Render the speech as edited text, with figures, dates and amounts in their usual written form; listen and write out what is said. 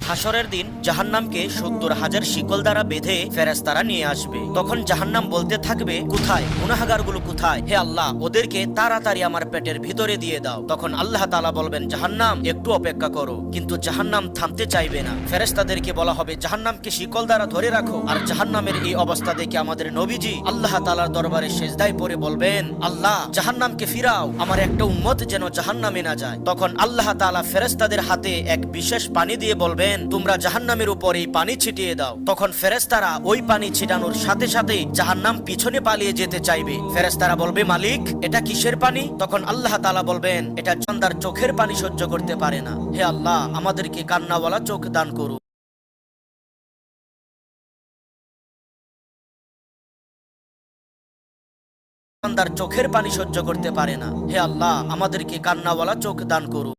হাসরের দিন জাহান্নামকে 70,000 শিকল দ্বারা বেঁধে ফেরেশতারা নিয়ে আসবে। তখন জাহান্নাম বলতে থাকবে, কোথায় গুনাহগারগুলো কোথায়? হে আল্লাহ, ওদেরকে তাড়াতাড়ি আমার পেটের ভিতরে দিয়ে দাও। তখন আল্লাহ তাআলা বলবেন, জাহান্নাম একটু অপেক্ষা করো। কিন্তু জাহান্নাম থামতে চাইবে না। ফেরেশতাদেরকে বলা হবে, জাহান্নামকে শিকল দ্বারা ধরে রাখো। আর জাহান্নামের এই অবস্থা দেখে আমাদের নবীজি আল্লাহ তাআলার দরবারে সেজদায় পড়ে বলবেন, আল্লাহ, জাহান্নামকে ফিরাও, আমার একটা উম্মত যেন জাহান্নামে না যায়। তখন আল্লাহ তাআলা ফেরেশতাদের হাতে এক বিশেষ পানি দিয়ে বলবেন, তোমরা জাহান্নামের উপর এই পানি ছিটিয়ে দাও। তখন ফেরেশতারা ওই পানি ছিটানোর সাথে সাথে জাহান্নাম পিছনে পালিয়ে যেতে চাইবে। ফেরেশতারা বলবে, মালিক, এটা কিসের পানি? তখন আল্লাহ তাআলা বলবেন, এটা বান্দার চোখের পানি সহ্য করতে পারে না। হে আল্লাহ, আমাদেরকে কান্নাওয়ালা চোখ দান করুন। বান্দার চোখের পানি সহ্য করতে পারে না। হে আল্লাহ, আমাদেরকে কান্নাওয়ালা চোখ দান করুন।